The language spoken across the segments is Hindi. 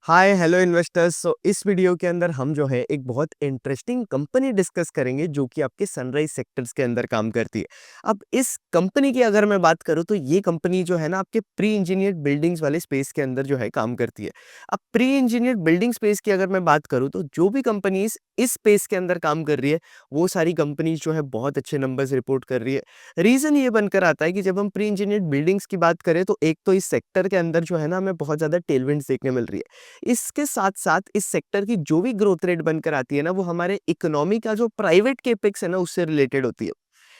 Hi hello investors. इस वीडियो के अंदर हम जो है एक बहुत इंटरेस्टिंग कंपनी डिस्कस करेंगे जो कि आपके सनराइज सेक्टर्स के अंदर काम करती है। अब इस कंपनी की अगर मैं बात करूं तो ये कंपनी जो है ना आपके प्री इंजीनियर्ड बिल्डिंग्स वाले स्पेस के अंदर जो है काम करती है। अब प्री इंजीनियर्ड बिल्डिंग स्पेस की अगर मैं बात करूं तो जो भी कंपनीज इस स्पेस के अंदर काम कर रही है वो सारी कंपनीज जो है बहुत अच्छे नंबर्स रिपोर्ट कर रही है। रीजन ये बनकर आता है कि जब हम प्री इंजीनियर्ड बिल्डिंग्स की बात करें तो एक तो इस सेक्टर के अंदर जो है ना हमें बहुत ज्यादा टेलविंड्स देखने मिल रही है। इसके साथ-साथ इस सेक्टर की जो भी ग्रोथ रेट बनकर आती है ना, वो हमारे इकोनॉमी का जो प्राइवेट कैपेक्स है ना, उससे रिलेटेड होती है।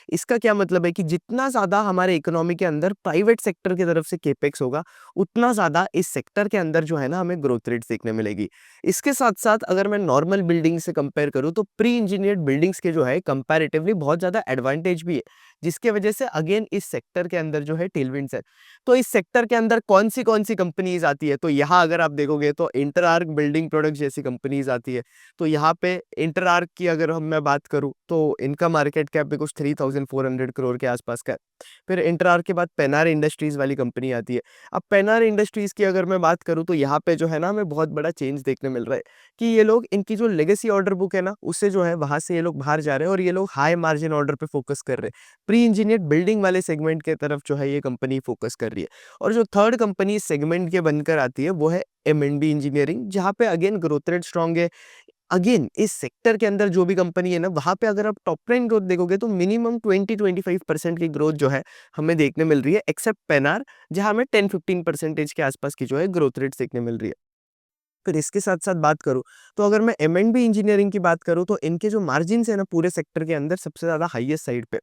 इसका क्या मतलब है कि जितना ज़्यादा हमारे इकोनॉमी के अंदर प्राइवेट सेक्टर की तरफ से कैपेक्स होगा, उतना ज़्यादा इस सेक्टर के अंदर जो है ना हमें ग्रोथ रेट्स देखने मिलेगी। इसके साथ-साथ अगर मैं नॉर्मल बिल्डिंग से कंपेयर करूँ तो प्री इंजीनियर्ड बिल्डिंग्स के जो है कंपैरेटिवली बहुत ज़्यादा एडवांटेज भी है, जिसकी वजह से अगेन इस सेक्टर के अंदर जो है टेलविंड्स है। तो इस सेक्टर के अंदर कौन-सी कंपनीज़ आती है, तो यहाँ अगर आप देखोगे तो इंटरआर्क बिल्डिंग प्रोडक्ट्स जैसी कंपनीज़ आती है। तो यहाँ पे इंटरआर्क की अगर हम मैं बात करूँ तो इनका मार्केट कैप भी कुछ 3400 करोड़ के आसपास का है। फिर इंटरआर्क के बाद पेनार इंडस्ट्रीज वाली कंपनी आती है। अब पेनार इंडस्ट्रीज की अगर मैं बात करूँ तो यहाँ पे जो है ना हमें बहुत बड़ा चेंज देखने मिल रहा है कि ये लोग इनकी जो लेगेसी ऑर्डर बुक है ना उससे जो है वहां से ये लोग बाहर जा रहे हैं और ये लोग हाई मार्जिन ऑर्डर पे फोकस कर रहे हैं। प्री इंजीनियर्ड बिल्डिंग वाले सेगमेंट के तरफ जो है ये कंपनी फोकस कर रही है। और जो थर्ड कंपनी इस सेगमेंट के बनकर आती है वो है एम&बी इंजीनियरिंग, जहाँ पे अगेन ग्रोथ रेट स्ट्रांग है। अगेन इस सेक्टर के अंदर जो भी कंपनी है ना वहाँ पे अगर आप टॉप लाइन ग्रोथ देखोगे तो मिनिमम 20-25% की ग्रोथ जो है हमें देखने मिल रही है, एक्सेप्ट पेनार जहाँ हमें 10-15% के आसपास की जो है ग्रोथ रेट देखने मिल रही है। फिर इसके साथ साथ बात करूँ तो अगर मैं एम&बी इंजीनियरिंग की बात करूँ तो इनके जो मार्जिन है ना पूरे सेक्टर के अंदर सबसे ज्यादा हाईएस्ट साइड पे।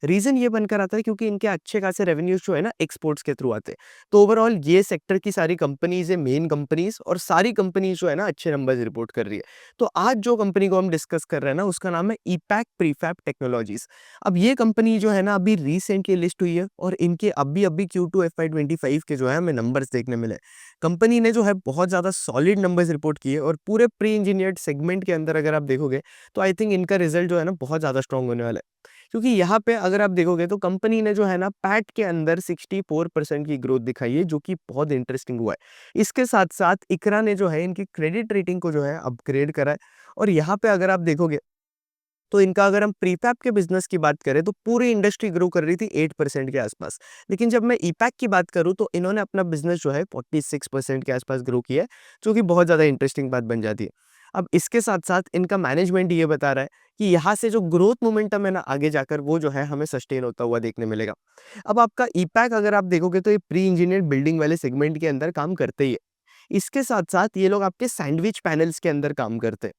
रीज़न ये बनकर आता है क्योंकि इनके अच्छे खासे रेवेन्यूज़ जो है ना एक्सपोर्ट्स के थ्रू आते हैं। तो ओवरऑल ये सेक्टर की सारी कंपनीज़ है, मेन कंपनीज़, और सारी कंपनीज़ जो है ना अच्छे नंबर्स रिपोर्ट कर रही है। तो आज जो कंपनी को हम डिस्कस कर रहे हैं ना उसका नाम है ईपैक प्रीफैब टेक्नोलॉजीज़। अब ये कंपनी जो है ना अभी रिसेंटली लिस्ट हुई है और इनके अभी-अभी Q2 FY25 के जो है हमें नंबर्स देखने मिले। कंपनी ने जो है बहुत ज़्यादा सॉलिड नंबर्स रिपोर्ट किए और पूरे प्री इंजीनियर्ड सेगमेंट के अंदर अगर आप देखोगे तो आई थिंक इनका रिजल्ट जो है ना बहुत ज़्यादा स्ट्रॉन्ग होने वाला है। क्योंकि यहाँ पे अगर आप देखोगे तो कंपनी ने जो है ना पैट के अंदर 64% की ग्रोथ दिखाई है, जो कि बहुत इंटरेस्टिंग हुआ है। इसके साथ-साथ इक्रा ने जो है इनकी क्रेडिट रेटिंग को जो है अपग्रेड करा है। और यहाँ पे अगर आप देखोगे तो इनका अगर हम प्रीफैब के बिज़नेस की बात करें तो पूरी इंडस्ट्री ग्रो कर रही थी 8% के आसपास। लेकिन जब मैं ईपैक की बात करूँ तो इन्होंने अपना बिज़नेस जो है 46% के आसपास ग्रो किया है, जो कि बहुत ज़्यादा इंटरेस्टिंग बात बन जाती है। अब इसके साथ-साथ इनका मैनेजमेंट ये बता रहा है कि यहाँ से जो ग्रोथ मोमेंटम है ना आगे जाकर वो जो है हमें सस्टेन होता हुआ देखने मिलेगा। अब आपका ईपैक अगर आप देखोगे तो ये प्री इंजीनियर्ड बिल्डिंग वाले सेगमेंट के अंदर काम करते ही है। इसके साथ-साथ ये लोग आपके सैंडविच पैनल्स के अंदर काम करते हैं।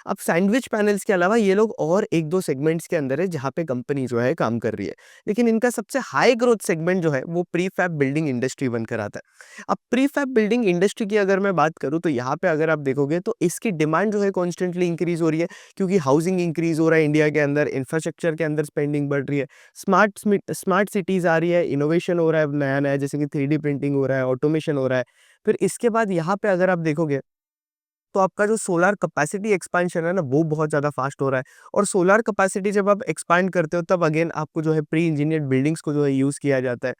अब सैंडविच पैनल्स के अलावा ये लोग और 1-2 सेगमेंट्स के अंदर है जहाँ पे कंपनी जो है काम कर रही है। लेकिन इनका सबसे हाई ग्रोथ सेगमेंट जो है वो प्रीफैब बिल्डिंग इंडस्ट्री बनकर आता है। अब प्रीफैब बिल्डिंग इंडस्ट्री की अगर मैं बात करूँ तो यहाँ पे अगर आप देखोगे तो इसकी डिमांड जो है कॉन्स्टेंटली इंक्रीज़ हो रही है, क्योंकि हाउसिंग इंक्रीज़ हो रहा है इंडिया के अंदर, इंफ्रास्ट्रक्चर के अंदर स्पेंडिंग बढ़ रही है, स्मार्ट सिटीज़ आ रही है, इनोवेशन हो रहा है नया-नया, जैसे कि 3D प्रिंटिंग हो रहा है, ऑटोमेशन हो रहा है। फिर इसके बाद यहाँ पे अगर आप देखोगे तो आपका जो सोलार कैपेसिटी एक्सपेंशन है ना वो बहुत ज़्यादा फास्ट हो रहा है। और सोलार कैपेसिटी जब आप एक्सपैंड करते हो तब अगेन आपको जो है प्री इंजीनियर्ड बिल्डिंग्स को जो है यूज़ किया जाता है।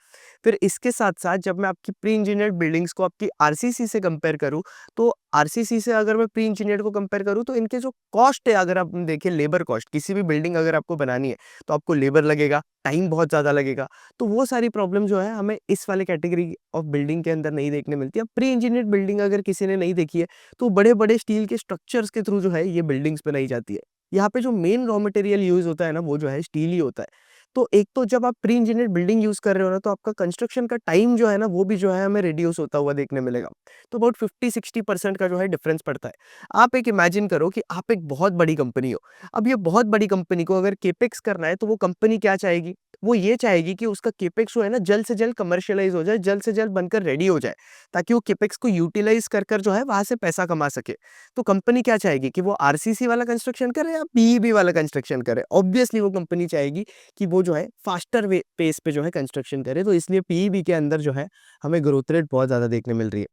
फिर इसके साथ-साथ जब मैं आपकी प्री इंजीनियर्ड बिल्डिंग्स को आपकी आरसीसी से कंपेयर करूँ, तो आरसीसी से अगर मैं प्री इंजीनियर्ड को कंपेयर करूँ तो इनके जो कॉस्ट है, अगर आप देखें लेबर कॉस्ट, किसी भी बिल्डिंग अगर आपको बनानी है तो आपको लेबर लगेगा, टाइम बहुत ज़्यादा लगेगा। तो वो सारी प्रॉब्लम जो है हमें इस वाले कैटेगरी ऑफ बिल्डिंग के अंदर नहीं देखने मिलती। अब प्री इंजीनियर्ड बिल्डिंग अगर किसी ने नहीं देखी है तो बड़े-बड़े स्टील के स्ट्रक्चर्स के थ्रू जो है ये बिल्डिंग्स बनाई जाती है। यहाँ पे जो मेन रॉ मटेरियल यूज़ होता है ना वो जो है स्टील ही होता है। तो एक तो जब आप प्री इंजीनियर्ड बिल्डिंग यूज़ कर रहे हो ना तो आपका कंस्ट्रक्शन का टाइम जो है ना वो भी जो है हमें रिड्यूस होता हुआ देखने मिलेगा। तो अबाउट 50-60% का जो है डिफरेंस पड़ता है। आप एक इमेजिन करो कि आप एक बहुत बड़ी कंपनी हो। अब ये बहुत बड़ी कंपनी को अगर केपेक्स करना है तो वो कंपनी क्या चाहेगी? वो ये चाहेगी कि उसका केपेक्स जो है ना जल्द से जल्द कमर्शियलाइज़ हो जाए, जल्द से जल्द बनकर रेडी हो जाए, ताकि वो केपेक्स को यूटिलाइज़ कर जो है वहाँ से पैसा कमा सके। तो कंपनी क्या चाहेगी कि वो आरसीसी वाला कंस्ट्रक्शन करे या पीईबी वाला कंस्ट्रक्शन करे? ऑब्वियसली वो कंपनी चाहेगी कि वो जो है फास्टर वे पेस पे जो है कंस्ट्रक्शन करे, तो इसलिए पीईबी के अंदर जो है हमें ग्रोथ रेट बहुत ज़्यादा देखने मिल रही है।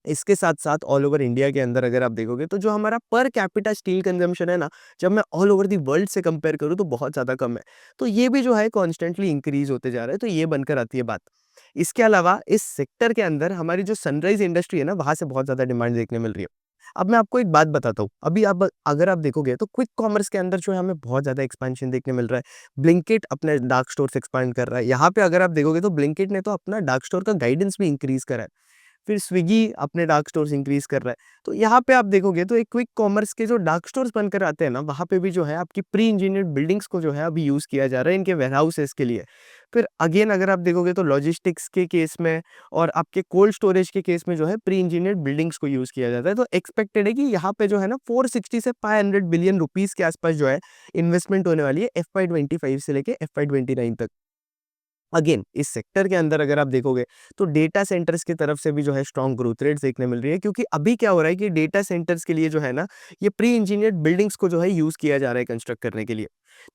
इसके साथ-साथ ऑल ओवर इंडिया के अंदर अगर आप देखोगे तो जो हमारा पर कैपिटा स्टील कंजम्पशन है ना, जब मैं ऑल ओवर द वर्ल्ड से कंपेयर करूँ तो बहुत ज़्यादा कम है। तो ये भी जो है कॉन्स्टेंटली इंक्रीज़ होते जा रहा है, तो ये बनकर आती है बात। इसके अलावा इस सेक्टर के अंदर हमारी जो सनराइज़ इंडस्ट्री है ना, वहाँ से बहुत ज़्यादा डिमांड देखने मिल रही है। अब मैं आपको एक बात बताता हूँ, अभी अब अगर आप देखोगे तो क्विक कॉमर्स के अंदर जो है हमें बहुत ज़्यादा एक्सपेंशन देखने मिल रहा है। ब्लिंकिट अपने डार्क स्टोर्स एक्सपांड कर रहा है। यहाँ पे अगर आप देखोगे तो ब्लिंकिट ने तो अपना डार्क स्टोर का गाइडेंस भी इंक्रीज़ करा है। फिर स्विगी अपने डार्क स्टोर्स इंक्रीज़ कर रहा है। तो यहाँ पे आप देखोगे तो एक क्विक कॉमर्स के जो डार्क स्टोर्स बनकर आते हैं ना, वहाँ पे भी जो है आपकी प्री इंजीनियर्ड बिल्डिंग्स को जो है अभी यूज़ किया जा रहा है इनके वेयरहाउसेस के लिए। फिर अगेन अगर आप देखोगे तो लॉजिस्टिक्स के केस में और आपके कोल्ड स्टोरेज के केस में जो है प्री इंजीनियर्ड बिल्डिंग्स को यूज़ किया जाता है। तो एक्सपेक्टेड है कि यहाँ पे जो है ना 460 से 500 बिलियन रुपीज़ के आसपास जो है इन्वेस्टमेंट होने वाली है एफवाई 25 से लेके एफवाई 29 तक। अगेन इस सेक्टर के अंदर अगर आप देखोगे तो डेटा सेंटर्स की तरफ से भी जो है स्ट्रॉन्ग ग्रोथ रेट्स देखने मिल रही है, क्योंकि अभी क्या हो रहा है कि डेटा सेंटर्स के लिए जो है ना ये प्री इंजीनियर्ड बिल्डिंग्स को जो है यूज किया जा रहा है कंस्ट्रक्ट करने के लिए।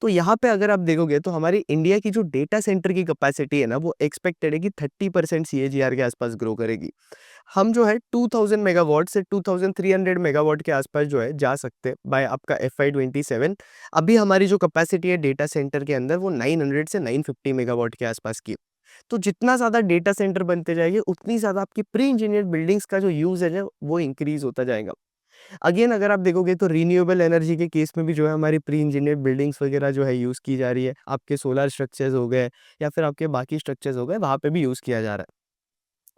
तो यहाँ पे अगर आप देखोगे तो हमारी इंडिया की जो डेटा सेंटर की कैपेसिटी है ना, वो एक्सपेक्टेड है कि 30% सीएजीआर के आसपास ग्रो करेगी। हम जो है 2000 मेगावाट से 2300 मेगावाट के आसपास जो है जा सकते हैं बाय आपका एफआई 27। अभी हमारी जो कैपेसिटी है डेटा सेंटर के अंदर वो 900 से 950 मेगावाट के आसपास की। तो जितना ज़्यादा डेटा सेंटर बनते जाएंगे उतनी ज़्यादा आपकी प्री इंजीनियर्ड बिल्डिंग्स का जो यूज़ है वो इंक्रीज होता जाएगा। अगेन अगर आप देखोगे तो रिन्यूएबल एनर्जी के केस में भी जो है हमारी प्री इंजीनियर्ड बिल्डिंग्स वगैरह जो है यूज़ की जा रही है। आपके सोलर स्ट्रक्चर्स हो गए या फिर आपके बाकी स्ट्रक्चर्स हो गए, वहाँ पे भी यूज़ किया जा रहा है।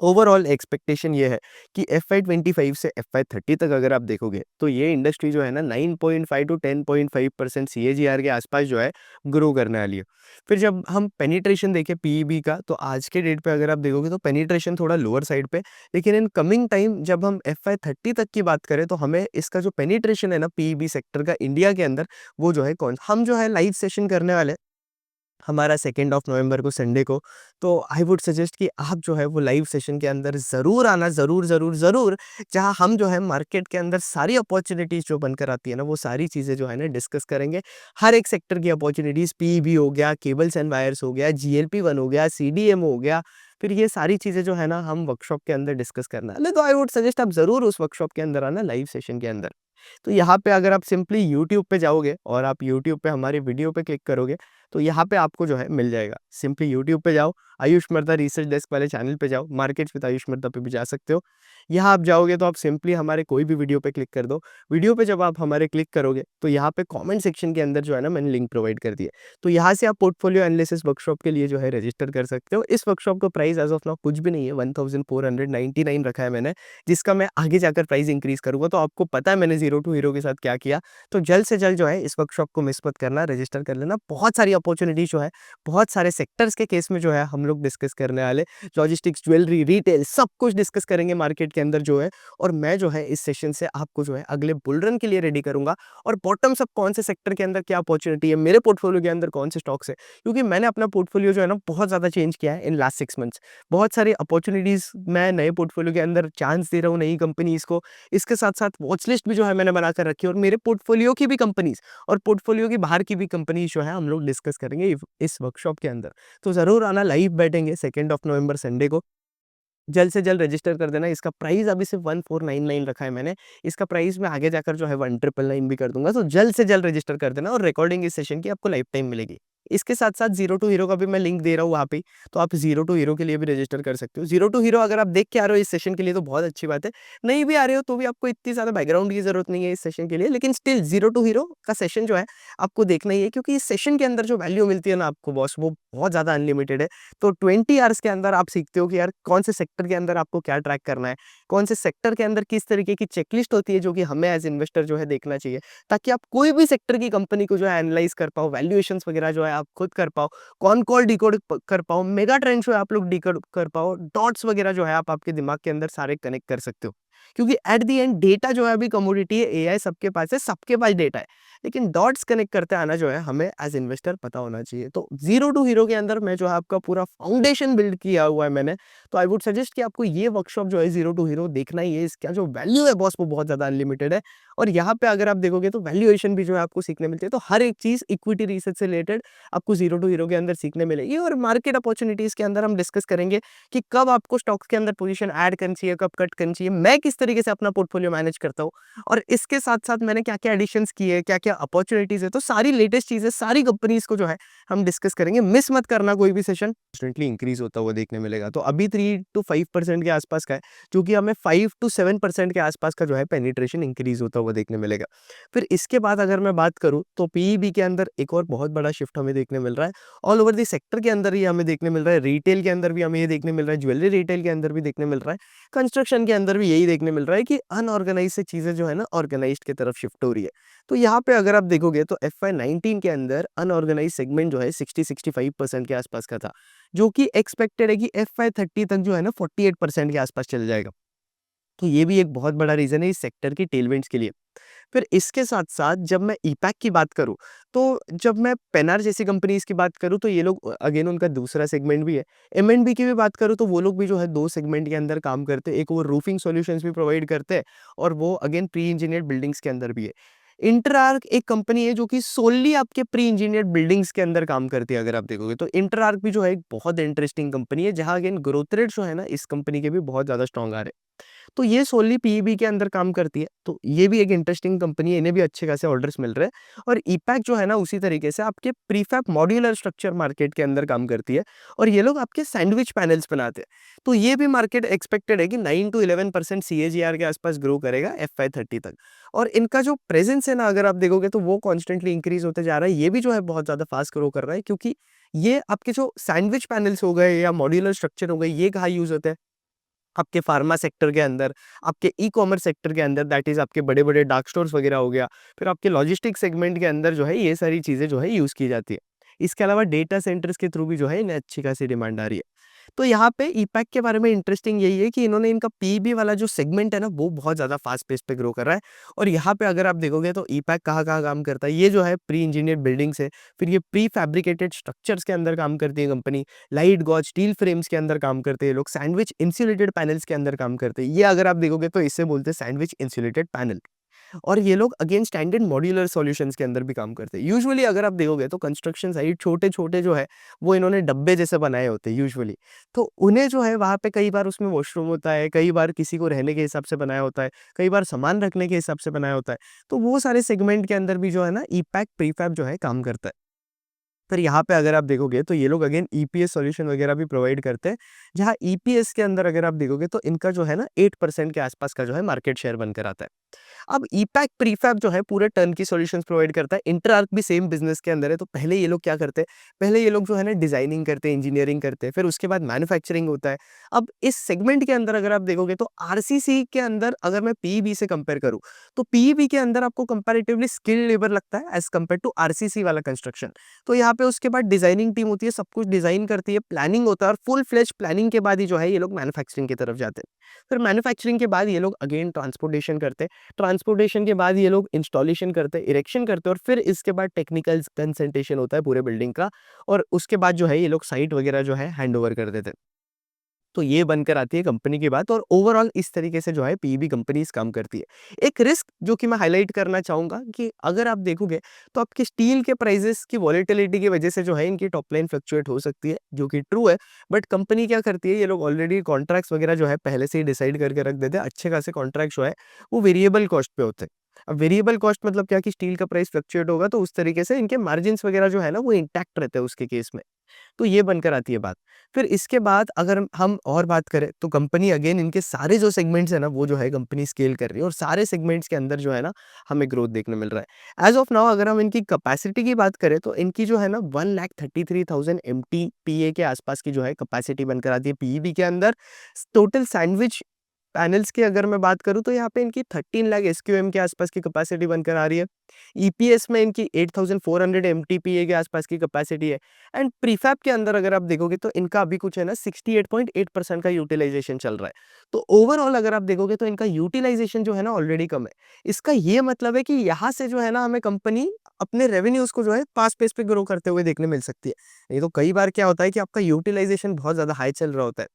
ओवरऑल एक्सपेक्टेशन ये है कि एफवाई 25 से एफवाई 30 तक अगर आप देखोगे तो ये इंडस्ट्री जो है ना 9.5 टू 10.5% सीएजीआर के आसपास जो है ग्रो करने वाली है। फिर जब हम पेनिट्रेशन देखें पीईबी का, तो आज के डेट पे अगर आप देखोगे तो पेनिट्रेशन थोड़ा लोअर साइड पे, लेकिन इन कमिंग टाइम जब हम एफवाई 30 तक की बात करें तो हमें इसका जो पेनिट्रेशन है ना पीईबी सेक्टर का इंडिया के अंदर, वो जो है कौन हम जो है लाइव सेशन करने वाले हैं हमारा 2nd ऑफ नवंबर को संडे को। तो आई वुड सजेस्ट कि आप जो है वो लाइव सेशन के अंदर ज़रूर आना, ज़रूर, ज़रूर, ज़रूर। जहाँ हम जो है मार्केट के अंदर सारी अपॉर्च्युनिटीज़ जो बनकर आती है ना, वो सारी चीज़ें जो है ना डिस्कस करेंगे। हर एक सेक्टर की अपॉर्च्युनिटीज़, पीईबी हो गया, केबल्स एंड वायर्स हो गया, जीएलपी-1 हो गया, सीडीएमओ हो गया, फिर ये सारी चीज़ें जो है ना हम वर्कशॉप के अंदर डिस्कस करना है। नहीं तो आई वुड सजेस्ट आप ज़रूर उस वर्कशॉप के अंदर आना लाइव सेशन के अंदर। तो यहाँ पे अगर आप सिंपली यूट्यूब पे जाओगे और आप यूट्यूब पे हमारी वीडियो पे क्लिक करोगे, तो यहाँ पे आपको जो है मिल जाएगा। सिंपली यूट्यूब पे जाओ, आयुष मर्दा रिसर्च डेस्क वाले चैनल पे जाओ, मार्केट्स विद आयुष मर्दा पे भी जा सकते हो। यहाँ आप जाओगे तो आप सिंपली हमारे कोई भी वीडियो पे क्लिक कर दो। वीडियो पे जब आप हमारे क्लिक करोगे, तो यहाँ पे कमेंट सेक्शन के अंदर जो है ना मैंने लिंक प्रोवाइड कर दिया है। तो यहाँ से आप पोर्टफोलियो एनालिसिस वर्कशॉप के लिए जो है रजिस्टर कर सकते हो। इस वर्कशॉप का प्राइस एज़ ऑफ नाउ कुछ भी नहीं है, 1499 रखा है मैंने, जिसका मैं आगे जाकर प्राइस इंक्रीज़ करूँगा। तो आपको पता है मैंने ज़ीरो टू हीरो के साथ क्या किया। तो जल्द से जल्द जो है इस वर्कशॉप को मिस मत करना, रजिस्टर कर लेना। बहुत सारी अपॉर्च्युनिटीज़ जो है, बहुत सारे सेक्टर्स के केस में जो है हम लोग डिस्कस करने वाले। लॉजिस्टिक्स, ज्वेलरी, रिटेल सब कुछ डिस्कस करेंगे मार्केट के अंदर जो है। और मैं जो है इस सेशन से आपको जो है अगले बुल रन के लिए रेडी करूँगा। और बॉटम्स अप कौन से सेक्टर के अंदर क्या अपॉर्च्युनिटी है, मेरे पोर्टफोलियो के अंदर कौन से स्टॉक्स है। क्योंकि मैंने अपना पोर्टफोलियो जो है ना बहुत ज़्यादा चेंज किया है इन लास्ट 6 मंथ्स। बहुत सारी अपॉर्च्युनिटीज़ मैं नए पोर्टफोलियो के अंदर चांस दे रहा हूँ नई कंपनीज़ को। इसके साथ-साथ वॉच लिस्ट भी जो है मैंने बनाकर रखी है, और मेरे पोर्टफोलियो की भी कंपनीज़ और पोर्टफोलियो के बाहर की भी कंपनीज़ जो है हम लोग डिस्कस करेंगे इस वर्कशॉप के अंदर। तो ज़रूर आना, लाइव बैठेंगे 2nd ऑफ नवंबर संडे को। जल्द से जल्द रजिस्टर कर देना। इसका प्राइस अभी सिर्फ 1499 रखा है मैंने। इसका प्राइस मैं आगे जाकर जो है 1999 भी कर दूँगा। तो जल्द से जल्द रजिस्टर कर देना, और रिकॉर्डिंग इस सेशन की आपको लाइफ टाइम मिलेगी। इसके साथ-साथ ज़ीरो टू हीरो का भी मैं लिंक दे रहा हूँ वहाँ पे, तो आप ज़ीरो टू हीरो के लिए भी रजिस्टर कर सकते हो। ज़ीरो टू हीरो अगर आप देख के आ रहे हो इस सेशन के लिए तो बहुत अच्छी बात है। नहीं भी आ रहे हो तो भी आपको इतनी ज़्यादा बैकग्राउंड की ज़रूरत नहीं है इस सेशन के लिए, लेकिन स्टिल ज़ीरो टू हीरो का सेशन जो है आपको देखना ही है, क्योंकि इस सेशन के अंदर जो वैल्यू मिलती है ना आपको बॉस, वो बहुत ज़्यादा अनलिमिटेड है। तो 20 आवर्स के अंदर आप सीखते हो कि यार कौन से सेक्टर के अंदर आपको क्या ट्रैक करना है, कौन से सेक्टर के अंदर किस तरीके की चेकलिस्ट होती है जो कि हमें एज़ इन्वेस्टर जो है देखना चाहिए, ताकि आप कोई भी सेक्टर की कंपनी को जो है एनालाइज़ कर पाओ, वैल्यूएशंस वगैरह जो है आप खुद कर पाओ, कौन कॉल डिकोड कर पाओ, मेगा ट्रेंड जो है आप लोग डिकोड कर पाओ, डॉट्स वगैरह जो है आप आपके दिमाग के अंदर सारे कनेक्ट कर सकते हो। क्योंकि एट द एंड डेटा जो है अभी कमोडिटी है, एआई सबके पास है, सबके पास डेटा है। लेकिन डॉट्स कनेक्ट करते आना जो है हमें एज़ इन्वेस्टर पता होना चाहिए। तो ज़ीरो टू हीरो के अंदर मैं जो है आपका पूरा फाउंडेशन बिल्ड किया हुआ है मैंने। तो आई वुड सजेस्ट कि आपको ये वर्कशॉप जो है ज़ीरो टू हीरो देखना ही है। इसका जो वैल्यू है बॉस वो बहुत ज़्यादा अनलिमिटेड है और यहाँ पे अगर आप देखोगे तो वैल्यूएशन भी जो है आपको सीखने मिलती है। तो हर एक चीज़ इक्विटी रिसर्च से रिलेटेड आपको ज़ीरो टू हीरो के अंदर सीखने मिलेगी और मार्केट अपॉर्च्युनिटीज़ के अंदर हम डिस्कस करेंगे कि कब आपको स्टॉक्स के अंदर पोजीशन ऐड करनी चाहिए, कब कट करनी चाहिए, मैं किस तरीके से अपना पोर्टफोलियो मैनेज करता हूँ और इसके साथ-साथ मैंने क्या-क्या एडिशंस किए हैं, क्या-क्या अपॉर्च्युनिटीज़ है, तो सारी लेटेस्ट चीज़ें, सारी कंपनीज़ को जो है हम डिस्कस करेंगे। मिस मत करना कोई भी सेशन, कॉन्स्टेंटली इंक्रीज़ होता हुआ देखने मिलेगा। तो अभी 3 टू 5% के आसपास का है, जो कि हमें 5 टू 7% के आसपास का जो है पेनिट्रेशन इंक्रीज़ होता हुआ देखने मिलेगा। फिर इसके बाद अगर मैं बात करूँ तो पीईबी के अंदर एक और बहुत बड़ा शिफ्ट हमें देखने मिल रहा है। ऑल ओवर द सेक्टर के अंदर ये हमें देखने मिल रहा है, रिटेल के अंदर भी हमें ये देखने मिल रहा है, ज्वेलरी रिटेल के अंदर भी देखने मिल रहा है, कंस्ट्रक्शन के अंदर भी यही देखने मिल रहा है कि अनऑर्गेनाइज़ से चीज़ें जो है ना ऑर्गेनाइज़्ड की तरफ शिफ्ट हो रही है। तो यहाँ पे अगर आप देखोगे तो एफवाई 19 के अंदर अनऑर्गेनाइज़ सेगमेंट जो है 60-65% के आसपास का था, जो कि एक्सपेक्टेड है कि एफवाई 30 तक जो है ना 48% के आसपास चल जाएगा। तो ये भी एक बहुत बड़ा रीज़न है इस सेक्टर की टेलविंड्स के लिए। फिर इसके साथ-साथ जब मैं ईपैक की बात करूँ, तो जब मैं पेनार जैसी कंपनीज़ की बात करूँ तो ये लोग अगेन उनका दूसरा सेगमेंट भी है। एम&बी की भी बात करूँ तो वो लोग भी जो है 2 सेगमेंट के अंदर काम करते हैं। एक वो रूफिंग सॉल्यूशंस भी प्रोवाइड करते हैं और वो अगेन प्री इंजीनियर्ड बिल्डिंग्स के अंदर भी है। इंटरआर्क एक कंपनी है जो कि सोल्ली आपके प्री इंजीनियर्ड बिल्डिंग्स के अंदर काम करती है अगर आप देखोगे तो। इंटरआर्क भी जो है एक बहुत इंटरेस्टिंग कंपनी है जहाँ अगेन ग्रोथ रेट जो है ना इस कंपनी के भी बहुत ज़्यादा स्ट्रॉन्ग आ रहे हैं। तो ये सोनली पीईबी के अंदर काम करती है, तो ये भी एक इंटरेस्टिंग कंपनी है, इन्हें भी अच्छे खासे ऑर्डर्स मिल रहे हैं और ईपैक जो है ना उसी तरीके से आपके प्रीफैब मॉड्यूलर स्ट्रक्चर मार्केट के अंदर काम करती है और ये लोग आपके सैंडविच पैनल्स बनाते हैं। तो ये भी मार्केट एक्सपेक्टेड है कि 9 टू 11% सीएजीआर के आसपास ग्रो करेगा एफवाई 30 तक और इनका जो प्रेजेंस है ना अगर आप देखोगे तो वो कॉन्स्टेंटली इंक्रीज होते जा रहा है। ये भी जो है बहुत ज़्यादा फास्ट ग्रो कर रहा है क्योंकि ये आपके जो सैंडविच पैनल्स हो गए या मॉड्यूलर स्ट्रक्चर हो गए, ये कहाँ यूज़ होते हैं? आपके फार्मा सेक्टर के अंदर, आपके ई-कॉमर्स सेक्टर के अंदर दैट इज़ आपके बड़े-बड़े डार्क स्टोर्स वगैरह हो गया, फिर आपके लॉजिस्टिक्स सेगमेंट के अंदर जो है ये सारी चीज़ें जो है यूज़ की जाती है। इसके अलावा डेटा सेंटर्स के थ्रू भी जो है इन्हें अच्छी खासी डिमांड आ रही है। तो यहाँ पे ईपैक के बारे में इंटरेस्टिंग यही है कि इन्होंने इनका पीबी वाला जो सेगमेंट है ना वो बहुत ज़्यादा फास्ट पेस पे ग्रो कर रहा है और यहाँ पे अगर आप देखोगे तो ईपैक कहाँ-कहाँ काम करता है, ये जो है प्री इंजीनियर्ड बिल्डिंग्स है, फिर ये प्री फैब्रिकेटेड स्ट्रक्चर्स के अंदर काम करती है company, light gauge steel frames के अंदर काम करते हैं लोग, सैंडविच इंसुलेटेड पैनल्स के अंदर काम करते हैं। ये अगर आप देखोगे तो इसे बोलते हैं सैंडविच इंसुलेटेड पैनल। और ये लोग अगेन स्टैंडर्ड मॉड्यूलर सॉल्यूशंस के अंदर भी काम करते हैं। यूजुअली अगर आप देखोगे तो कंस्ट्रक्शन साइट छोटे-छोटे जो है वो इन्होंने डब्बे जैसे बनाए होते हैं यूजुअली। तो उन्हें जो है वहाँ पे कई बार उसमें वॉशरूम होता है, कई बार किसी को रहने के हिसाब से बनाया होता है, कई बार सामान रखने के हिसाब से बनाया होता है। तो वो सारे सेगमेंट के अंदर भी जो है ना ईपैक प्रीफैब जो है काम करता है। फिर यहाँ पे अगर आप देखोगे तो ये लोग अगेन ईपीएस सॉल्यूशन वगैरह भी प्रोवाइड करते हैं, जहाँ ईपीएस के अंदर अगर आप देखोगे तो इनका जो है ना 8% के आसपास का जो है मार्केट शेयर बनकर आता है। अब ईपैक प्रीफैब जो है पूरे टर्नकी सॉल्यूशंस प्रोवाइड करता है। इंटरआर्क भी सेम बिज़नेस के अंदर है। तो पहले ये लोग क्या करते हैं, पहले ये लोग जो है ना डिज़ाइनिंग करते हैं, इंजीनियरिंग करते हैं, फिर उसके बाद मैन्युफैक्चरिंग होता है। अब इस सेगमेंट के अंदर अगर आप देखोगे तो आरसीसी के अंदर अगर मैं पीईबी से कंपेयर करूँ, तो पीईबी के अंदर आपको कंपैरेटिवली स्किल्ड लेबर लगता है एज़ कम्पेयर टू आरसीसी वाला कंस्ट्रक्शन। तो यहाँ पे उसके बाद डिज़ाइनिंग टीम होती है, सब कुछ डिज़ाइन करती है, प्लानिंग होता है और फुल फ्लेज्ड प्लानिंग के बाद ही जो है ये लोग मैन्युफैक्चरिंग की तरफ जाते हैं। फिर मैन्युफैक्चरिंग के बाद ये लोग अगेन ट्रांसपोर्टेशन करते हैं। ट्रांसपोर्टेशन के बाद ये लोग इंस्टॉलेशन करते हैं, इरेक्शन करते हैं और फिर इसके बाद टेक्निकल कंसल्टेशन होता है पूरे बिल्डिंग का और उसके बाद जो है ये लोग साइट वगैरह जो है हैंडओवर कर देते हैं। तो ये बनकर आती है कंपनी की बात और ओवरऑल इस तरीके से जो है पीईबी कंपनीज़ काम करती है। एक रिस्क जो कि मैं हाइलाइट करना चाहूँगा कि अगर आप देखोगे तो आपके स्टील के प्राइसेज़ की वॉलेटिलिटी की वजह से जो है इनकी टॉप लाइन फ्लक्चुएट हो सकती है, जो कि ट्रू है। बट कंपनी क्या करती है, ये लोग ऑलरेडी कॉन्ट्रैक्ट्स वगैरह जो है पहले से ही डिसाइड करके रख देते हैं। अच्छे खासे कॉन्ट्रैक्ट जो है वो वेरिएबल कॉस्ट पे होते हैं। अब वेरिएबल कॉस्ट मतलब क्या कि स्टील का प्राइस फ्लक्चुएट होगा तो उस तरीके से इनके मार्जिन्स वगैरह जो है ना वो इंटैक्ट रहते हैं उसके केस में। तो ये बनकर आती है बात। फिर इसके बाद अगर हम और बात करें तो कंपनी अगेन इनके सारे जो सेगमेंट्स है ना वो जो है कंपनी स्केल कर रही है और सारे सेगमेंट्स के अंदर जो है ना हमें ग्रोथ देखने मिल रहा है। एज़ ऑफ नाउ अगर हम इनकी कैपेसिटी की बात करें तो इनकी जो है ना 1,33,000 एमटीपीए के आसपास की जो है कैपेसिटी बनकर आती है पीईबी के अंदर। टोटल सैंडविच पैनल्स की अगर मैं बात करूँ तो यहाँ पे इनकी 13 लाख एसक्यूएम के आसपास की कैपेसिटी बनकर आ रही है। ईपीएस में इनकी 8400 एमटीपीए के आसपास की कैपेसिटी है एंड प्रीफैब के अंदर अगर आप देखोगे तो इनका अभी कुछ है ना 68.8% का यूटिलाइजेशन चल रहा है। तो ओवरऑल अगर आप देखोगे तो इनका यूटिलाइजेशन जो है ना ऑलरेडी कम है। इसका ये मतलब है कि यहाँ से जो है ना हमें कंपनी अपने रेवेन्यूज को जो है फास्ट पेस पे ग्रो करते हुए देखने मिल सकती है। नहीं तो कई बार क्या होता है कि आपका यूटिलाइजेशन बहुत ज़्यादा हाई चल रहा होता है।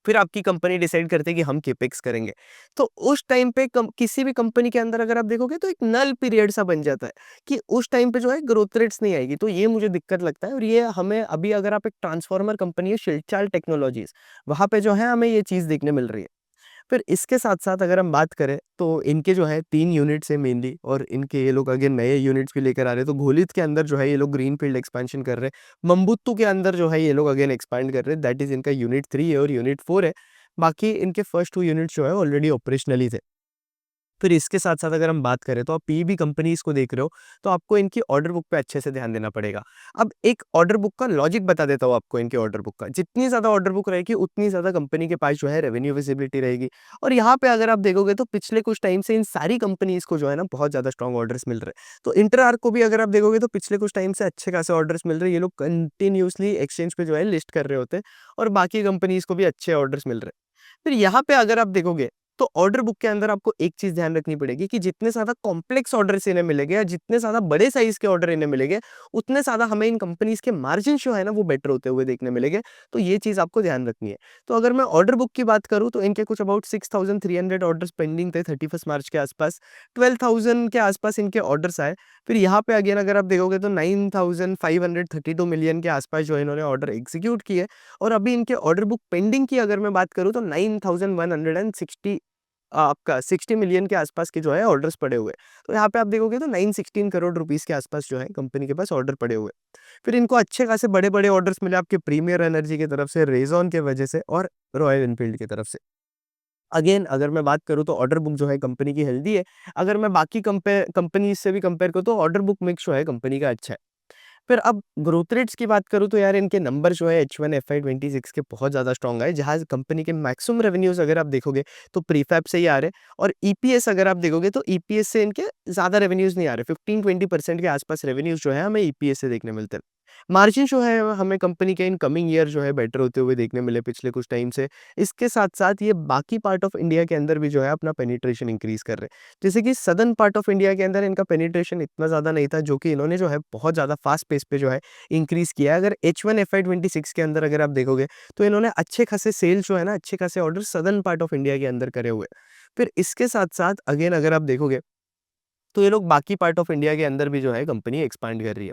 फिर आपकी कंपनी डिसाइड करती है कि हम केपेक्स करेंगे। तो उस टाइम पे किसी भी कंपनी के अंदर अगर आप देखोगे तो एक नल पीरियड सा बन जाता है कि उस टाइम पे जो है ग्रोथ रेट्स नहीं आएगी। तो ये मुझे दिक्कत लगता है और ये हमें अभी अगर आप एक ट्रांसफार्मर कंपनी है शिल्चाल टेक्नोलॉजीज़, वहाँ पे जो है हमें ये चीज़ देखने मिल रही है। फिर इसके साथ-साथ अगर हम बात करें तो इनके जो है 3 यूनिट्स हैं मेनली और इनके ये लोग अगेन नए यूनिट्स भी लेकर आ रहे हैं। तो घोलित के अंदर जो है ये लोग ग्रीनफ़ील्ड एक्सपेंशन कर रहे हैं। मंबुत्तु के अंदर जो है ये लोग अगेन एक्सपैंड कर रहे हैं। दैट इज़ इनका यूनिट 3 है और यूनिट 4 है। बाकी इनके फर्स्ट 2 यूनिट्स जो है ऑलरेडी ऑपरेशनल ही थे। फिर इसके साथ-साथ अगर हम बात करें तो आप पीईबी कंपनीज़ को देख रहे हो, तो आपको इनकी ऑर्डर बुक पे अच्छे से ध्यान देना पड़ेगा। अब एक ऑर्डर बुक का लॉजिक बता देता हूँ आपको इनके ऑर्डर बुक का। जितनी ज़्यादा ऑर्डर बुक रहेगी, उतनी ज़्यादा कंपनी के पास जो है रेवेन्यू विजिबिलिटी रहेगी। और यहाँ पे अगर आप देखोगे तो पिछले कुछ टाइम से इन सारी कंपनीज़ को जो है ना बहुत ज़्यादा स्ट्रॉन्ग ऑर्डर्स मिल रहे हैं। तो इंटरआर्क को भी अगर आप देखोगे तो पिछले कुछ टाइम से अच्छे खासे ऑर्डर्स मिल रहे हैं। ये लोग कंटिन्यूअसली एक्सचेंज पे जो है लिस्ट कर रहे होते हैं और बाकी कंपनीज़ को भी अच्छे ऑर्डर्स मिल रहे हैं। फिर यहाँ पे अगर आप देखोगे तो ऑर्डर बुक के अंदर आपको एक चीज ध्यान रखनी पड़ेगी कि जितने ज्यादा कॉम्प्लेक्स ऑर्डर्स इन्हें मिलेंगे या जितने ज्यादा बड़े साइज के ऑर्डर इन्हें मिलेंगे उतने ज्यादा हमें इन कंपनीज के मार्जिन जो है ना वो बेटर होते हुए देखने मिलेंगे। तो ये चीज आपको ध्यान रखनी है। तो अगर मैं ऑर्डर बुक की बात करूं तो इनके कुछ अबाउट 6300 ऑर्डर्स पेंडिंग थे 31 मार्च के आसपास। 12,000 के आसपास इनके ऑर्डर्स आए। फिर यहाँ पे अगेन अगर आप देखोगे तो 9,532 मिलियन के आसपास जो इन्होंने ऑर्डर एग्जीक्यूट किए और अभी इनके ऑर्डर बुक पेंडिंग की अगर मैं बात करूं तो 9,160 आपका 60 मिलियन के आसपास के जो है ऑर्डर्स पड़े हुए। तो यहाँ पे आप देखोगे तो 916 करोड़ रुपीस के आसपास जो है कंपनी के पास ऑर्डर पड़े हुए। फिर इनको अच्छे खासे बड़े-बड़े ऑर्डर्स मिले आपके प्रीमियर एनर्जी की तरफ से, रेज़ॉन के वजह से और रॉयल एनफील्ड की तरफ से। अगेन अगर मैं बात करूँ तो ऑर्डर बुक जो है कंपनी की हेल्दी है। अगर मैं बाकी कंपनीज़ से भी कंपेयर करूँ तो ऑर्डर बुक मिक्स जो है कंपनी का अच्छा है। फिर अब ग्रोथ रेट्स की बात करूँ तो यार इनके नंबर जो है H1 FY26 के बहुत ज़्यादा स्ट्रॉन्ग आए। जहाँ कंपनी के मैक्सिमम रेवेन्यूज़ अगर आप देखोगे तो प्रीफैब से ही आ रहे हैं और ईपीएस अगर आप देखोगे तो ईपीएस से इनके ज़्यादा रेवेन्यूज़ नहीं आ रहे। 15-20% के आसपास रेवेन्यूज़ जो है हमें ईपीएस से देखने मिलते हैं। मार्जिन जो है हमें कंपनी के इन कमिंग ईयर जो है बेटर होते हुए देखने मिले पिछले कुछ टाइम से। इसके साथ-साथ ये बाकी पार्ट ऑफ इंडिया के अंदर भी जो है अपना पेनिट्रेशन इंक्रीज़ कर रहे हैं। जैसे कि सदर्न पार्ट ऑफ इंडिया के अंदर इनका पेनिट्रेशन इतना ज़्यादा नहीं था जो कि इन्होंने जो है बहुत ज़्यादा फास्ट पेस पे जो है इंक्रीज़ किया है। अगर H1 FY26 के अंदर अगर आप देखोगे तो इन्होंने अच्छे खासे सेल जो है ना अच्छे खासे order southern part of India के अंदर करे हुए हैं। फिर इसके साथ-साथ अगेन अगर आप देखोगे तो ये लोग बाकी पार्ट ऑफ इंडिया के अंदर भी जो है कंपनी एक्सपैंड कर रही है।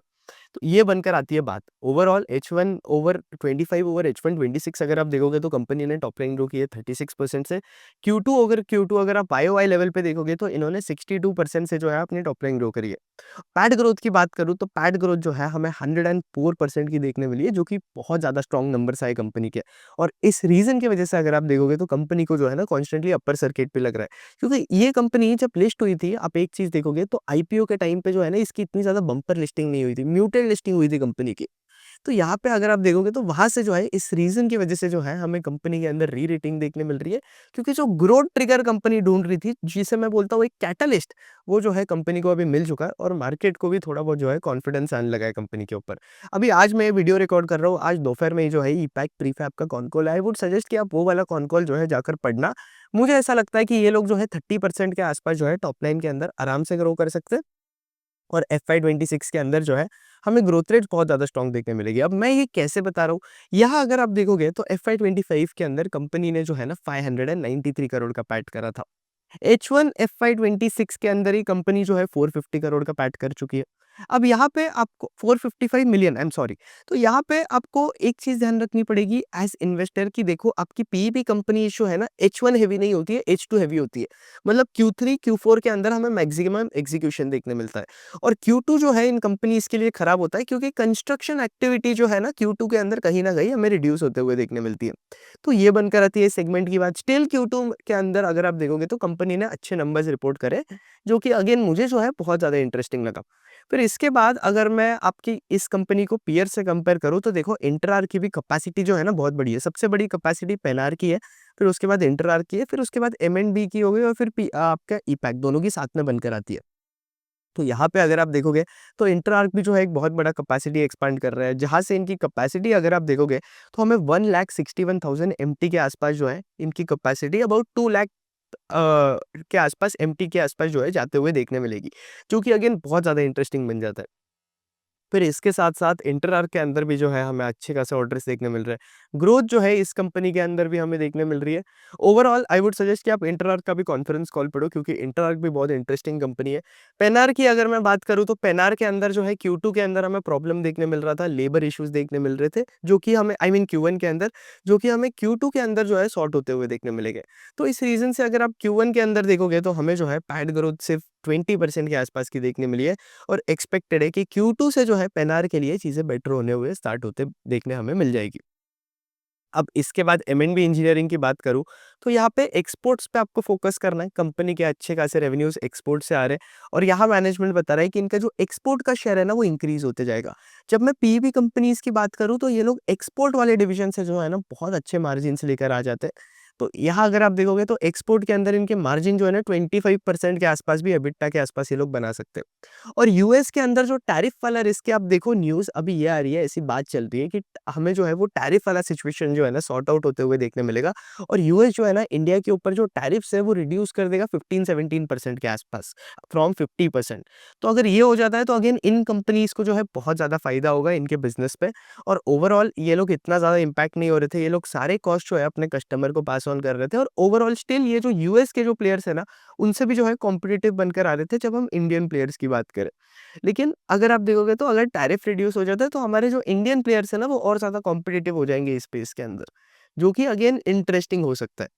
तो ये बनकर आती है बात। Overall H1 over 25 over H1 26 अगर आप देखोगे तो कंपनी ने टॉप लाइन ग्रो की है 36% से। Q2 अगर आप YoY लेवल पे देखोगे तो इन्होंने 62% से जो है अपनी टॉप लाइन ग्रो करी है। पैट ग्रोथ की बात करूँ तो पैट ग्रोथ जो है हमें 104% की देखने मिली है जो कि बहुत ज़्यादा स्ट्रॉन्ग नंबर्स आए कंपनी के। और इस रीज़न की वजह से अगर आप देखोगे तो कंपनी को जो है ना कॉन्स्टेंटली अपर सर्किट पे लग रहा है। क्योंकि ये कंपनी जब लिस्ट हुई थी, आप एक चीज़ देखोगे तो आईपीओ के टाइम पे जो है ना इसकी इतनी ज़्यादा बम्पर लिस्टिंग नहीं हुई थी, म्यूटेड लिस्टिंग हुई थी कंपनी की। तो यहाँ पे अगर आप देखोगे तो वहाँ से जो है इस रीज़न की वजह से जो है हमें कंपनी के अंदर री-रेटिंग देखने मिल रही है। क्योंकि जो ग्रोथ ट्रिगर कंपनी ढूँढ रही थी, जिसे मैं बोलता हूँ एक कैटलिस्ट, वो जो है कंपनी को अभी मिल चुका है और मार्केट को भी थोड़ा बहुत जो है कॉन्फिडेंस आने लगा है कंपनी के ऊपर। अभी आज मैं ये वीडियो रिकॉर्ड कर रहा हूँ, आज दोपहर में ही जो है ईपैक प्रीफैब का कॉन कॉल है। आई वुड सजेस्ट कि आप वो वाला कॉन कॉल जो है जाकर पढ़ना। मुझे ऐसा लगता है कि ये लोग जो है 30% के आसपास जो है टॉप लाइन के अंदर आराम से ग्रो कर सकते हैं। और FY26 के अंदर जो है हमें ग्रोथ रेट बहुत ज़्यादा स्ट्रॉन्ग देखने मिलेगी। अब मैं ये कैसे बता रहा हूँ, यहाँ अगर आप देखोगे तो FY25 के अंदर कंपनी ने जो है ना 593 करोड़ का पैट करा था। H1 FY26 के अंदर ही कंपनी जो है 450 करोड़ का पैट कर चुकी है। अब यहाँ पे आपको 455 मिलियन, आई एम सॉरी। तो यहाँ पे आपको एक चीज़ ध्यान रखनी पड़ेगी एज़ इन्वेस्टर की, देखो आपकी पीईपी कंपनी इश्यू है ना H1 हेवी नहीं होती है, H2 हेवी होती है। मतलब Q3, Q4 के अंदर हमें मैक्सिमम एग्जीक्यूशन देखने मिलता है और Q2 जो है इन कंपनीज़ के लिए खराब होता है क्योंकि कंस्ट्रक्शन एक्टिविटी जो है ना Q2 के अंदर कहीं न कहीं हमें रिड्यूस होते हुए देखने मिलती है। तो ये बनकर आती है सेगमेंट की बात। स्टिल Q2 के अंदर अगर आप देखोगे तो कंपनी ने अच्छे नंबर्स रिपोर्ट करे, जो कि अगेन मुझे जो है बहुत ज़्यादा इंटरेस्टिंग लगा। फिर इसके बाद अगर मैं आपकी इस कंपनी को पीयर से कंपेयर करूँ तो देखो इंटरआर की भी कैपेसिटी जो है ना बहुत बड़ी है। सबसे बड़ी कैपेसिटी पेनार की है, फिर उसके बाद इंटरआर की है, फिर उसके बाद एम&बी की हो गई और फिर आपका ईपैक दोनों की साथ में बनकर आती है। तो यहाँ पे अगर आप देखोगे तो इंटरआर्क भी जो है एक बहुत बड़ा कैपेसिटी एक्सपांड कर रहा है, जहाँ से इनकी कैपेसिटी अगर आप देखोगे तो हमें 1,61,000 एमटी के आसपास जो है इनकी कैपेसिटी अबाउट 2 लाख के आसपास एमटी के आसपास जो है जाते हुए देखने मिलेगी, जो कि अगेन बहुत ज़्यादा इंटरेस्टिंग बन जाता है। फिर इसके साथ-साथ इंटरआर्क के अंदर भी जो है हमें अच्छे खासे ऑर्डर्स देखने मिल रहे हैं। ग्रोथ जो है इस कंपनी के अंदर भी हमें देखने मिल रही है। ओवरऑल आई वुड सजेस्ट कि आप इंटरआर्क का भी कॉन्फ्रेंस कॉल पढ़ो क्योंकि इंटरआर्क भी बहुत इंटरेस्टिंग कंपनी है। पेनार की अगर मैं बात करूँ तो पेनार के अंदर जो है Q2 के अंदर हमें प्रॉब्लम देखने मिल रहा था, लेबर इश्यूज़ देखने मिल रहे थे, जो कि हमें आई मीन Q1 के अंदर, जो कि हमें Q2 के अंदर जो है सॉर्ट होते हुए देखने मिलेंगे। तो इस रीज़न से अगर आप Q1 के अंदर देखोगे तो हमें जो है पैड ग्रोथ सिर्फ 20% के आसपास की देखने मिली है और एक्सपेक्टेड है कि Q2 से जो है पेनार के लिए चीज़ें बेटर होने हुए स्टार्ट होते देखने हमें मिल जाएगी। अब इसके बाद एम&बी इंजीनियरिंग की बात करूँ, तो यहाँ पे एक्सपोर्ट्स पे आपको फ़ोकस करना है। कंपनी के अच्छे खासे रेवेन्यूज़ एक्सपोर्ट से आ रहे हैं और यहाँ मैनेजमेंट बता रहा है कि इनका जो एक्सपोर्ट का शेयर है ना, वो इंक्रीज़ होते जाएगा। जब मैं पीईबी कंपनीज़ की बात करूँ, तो ये लोग एक्सपोर्ट वाले डिवीज़न से जो है ना, बहुत अच्छे मार्जिन्स लेकर आ जाते हैं। तो यहाँ अगर आप देखोगे, तो एक्सपोर्ट के अंदर इनके मार्जिन जो है ना, 25% के आसपास भी एबिटा के आसपास ये लोग बना सकते हैं। और यूएस के अंदर जो टैरिफ वाला रिस्क है, आप देखो न्यूज़ अभी ये आ रही है, ऐसी बात चल रही है कि हमें जो है वो टैरिफ वाला सिचुएशन जो है ना सॉर्ट आउट होते हुए देखने मिलेगा और यूएस जो है ना इंडिया के ऊपर जो टैरिफ्स है वो रिड्यूस कर देगा 15-17% के आसपास फ्रॉम 50%। तो अगर ये हो जाता है तो अगेन इन कंपनीज को जो है बहुत ज़्यादा फायदा होगा इनके बिजनेस पे और ओवरऑल ये लोग इतना ज़्यादा इम्पैक्ट नहीं हो रहे थे। ये लोग सारे कॉस्ट जो है अपने कस्टमर को पास ऑन कर रहे थे और ओवरऑल स्टिल ये जो यूएस के जो प्लेयर्स है ना, उनसे भी जो है कॉम्पिटिटिव बनकर आ रहे थे जब हम इंडियन प्लेयर्स की बात करें। लेकिन अगर आप देखोगे तो अगर टैरिफ रिड्यूस हो जाता है तो हमारे जो इंडियन प्लेयर्स हैं ना, वो और ज़्यादा कॉम्पिटिटिव हो जाएँगे इस स्पेस के अंदर, जो कि अगेन इंटरेस्टिंग हो सकता है।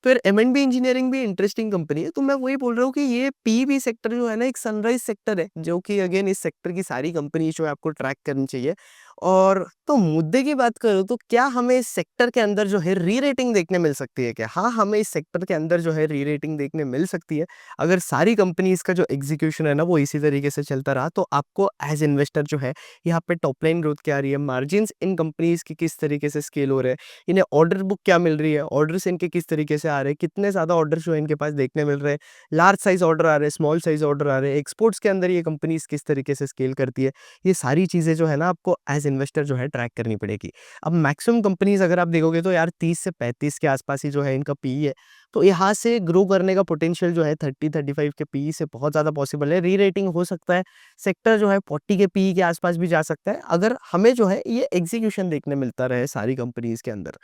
फिर एम&बी इंजीनियरिंग भी इंटरेस्टिंग कंपनी है, तो मैं वही बोल रहा हूँ कि ये पीईबी सेक्टर जो है ना, एक सनराइज़ सेक्टर है, जो कि अगेन इस सेक्टर की सारी कंपनीज़ जो है आपको ट्रैक करनी चाहिए। और तो मुद्दे की बात करूँ तो क्या हमें इस सेक्टर के अंदर जो है री-रेटिंग देखने मिल सकती है क्या? हाँ, हमें इस सेक्टर के अंदर जो है री-रेटिंग देखने मिल सकती है। अगर सारी कंपनीज़ का जो एग्ज़ीक्यूशन है ना, वो इसी तरीके से चलता रहा, तो आपको एज़ इन्वेस्टर जो है, यहाँ पे टॉप लाइन ग्रोथ क्या आ रही है, मार्जिन्स इन कंपनीज़ की किस तरीके से स्केल हो रहे हैं, इन्हें ऑर्डर बुक क्या मिल रही है, ऑर्डर्स इनके किस तरीके से आ रहे हैं, कितने ज़्यादा ऑर्डर्स जो है इनके पास देखने मिल रहे हैं, लार्ज साइज़ ऑर्डर आ रहे हैं, स्मॉल साइज़ ऑर्डर आ रहे हैं, एक्सपोर्ट्स के अंदर ये कंपनीज़ किस तरीके से स्केल करती है, ये सारी चीज़ें जो है ना आपको एज़ इन्वेस्टर जो है ट्रैक करनी पड़ेगी। अब मैक्सिमम कंपनीज़ अगर आप देखोगे तो यार 30 से 35 के आसपास ही जो है इनका पीई है, तो यहाँ से ग्रो करने का पोटेंशियल जो है 30-35 के पीई से बहुत ज़्यादा पॉसिबल है। री-रेटिंग हो सकता है, सेक्टर जो है 40 के पीई के आसपास भी जा सकता है, अगर हमें जो है ये एग्ज़ीक्यूशन देखने मिलता रहे सारी कंपनीज़ के अंदर।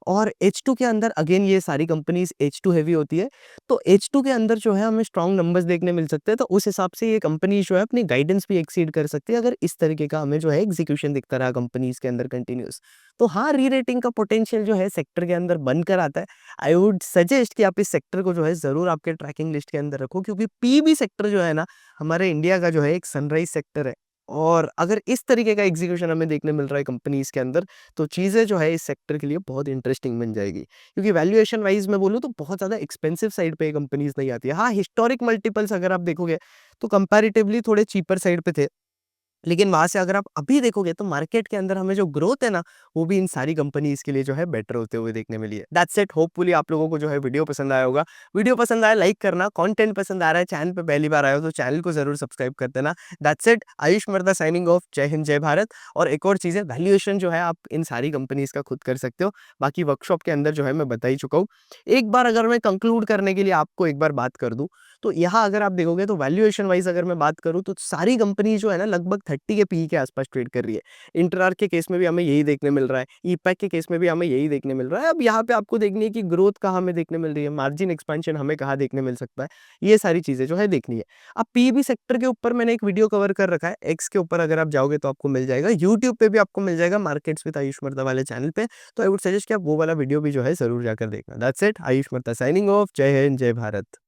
और H2 के अंदर अगेन ये सारी कंपनीज़ H2 हेवी होती है, तो H2 के अंदर जो है हमें स्ट्रॉन्ग नंबर्स देखने मिल सकते हैं, तो उस हिसाब से ये कंपनी जो है अपनी गाइडेंस भी एक्सीड कर सकती है, अगर इस तरीके का हमें जो है एग्ज़ीक्यूशन दिखता रहा कंपनीज़ के अंदर कंटिन्यूअस। तो हाँ, री-रेटिंग का पोटेंशियल जो है सेक्टर के अंदर बनकर आता है। आई वुड सजेस्ट कि आप इस सेक्टर को जो है ज़रूर आपके ट्रैकिंग लिस्ट के अंदर रखो क्योंकि पीबी सेक्टर जो है ना, हमारे इंडिया का जो है एक सनराइज़ सेक्टर है और अगर इस तरीके का एग्ज़ीक्यूशन हमें देखने मिल रहा है कंपनीज़ के अंदर, तो चीज़ें जो है इस सेक्टर के लिए बहुत इंटरेस्टिंग बन जाएगी। क्योंकि वैल्यूएशन वाइज़ मैं बोलूँ तो बहुत ज़्यादा एक्सपेंसिव साइड पे ये कंपनीज़ नहीं आती है। हाँ, हिस्टोरिक मल्टीपल्स अगर आप देखोगे, तो कंपैरेटिवली थोड़े चीपर साइड पे थे। लेकिन वहाँ से अगर आप अभी देखोगे तो मार्केट के अंदर हमें जो ग्रोथ है ना, वो भी इन सारी कंपनीज़ के लिए जो है बेटर होते हुए देखने मिली है। दैट्स इट, होपफुली आप लोगों को जो है वीडियो पसंद आया होगा। वीडियो पसंद आया लाइक करना, कंटेंट पसंद आ रहा है, चैनल पे पहली बार आए हो तो चैनल को ज़रूर सब्सक्राइब कर देना। दैट्स इट, आयुष मर्दा साइनिंग ऑफ। जय हिंद, जय भारत। और एक और चीज़ है, वैल्यूएशन जो है आप इन सारी कंपनीज़ का खुद कर सकते हो। बाकी वर्कशॉप के अंदर जो है मैं बता ही चुका हूँ। एक बार अगर मैं कंक्लूड करने के लिए आपको एक बार बात कर दूँ, तो यहाँ अगर आप देखोगे तो वैल्यूएशन वाइज़ अगर मैं बात करूँ तो सारी कंपनी जो है ना लगभग 30 के पीई के आसपास ट्रेड कर रही है। इंटरआर्क के केस में भी हमें यही देखने मिल रहा है, ईपैक के केस में भी हमें यही देखने मिल रहा है। अब यहाँ पे आपको देखनी है कि ग्रोथ कहाँ हमें देखने मिल रही है, मार्जिन एक्सपेंशन हमें कहाँ देखने मिल सकता है, ये सारी चीज़ें जो है देखनी है। अब पीईबी सेक्टर के ऊपर मैंने एक वीडियो कवर कर रखा है, एक्स के ऊपर अगर आप जाओगे तो आपको मिल जाएगा, यूट्यूब पे भी आपको मिल जाएगा मार्केट्स विद आयुष मर्दा वाले चैनल पे। तो आई वुड सजेस्ट कि आप वो वाला वीडियो भी जो है ज़रूर जाकर देखना। दैट्स इट, आयुष मर्दा साइनिंग ऑफ। जय हिंद, जय भारत।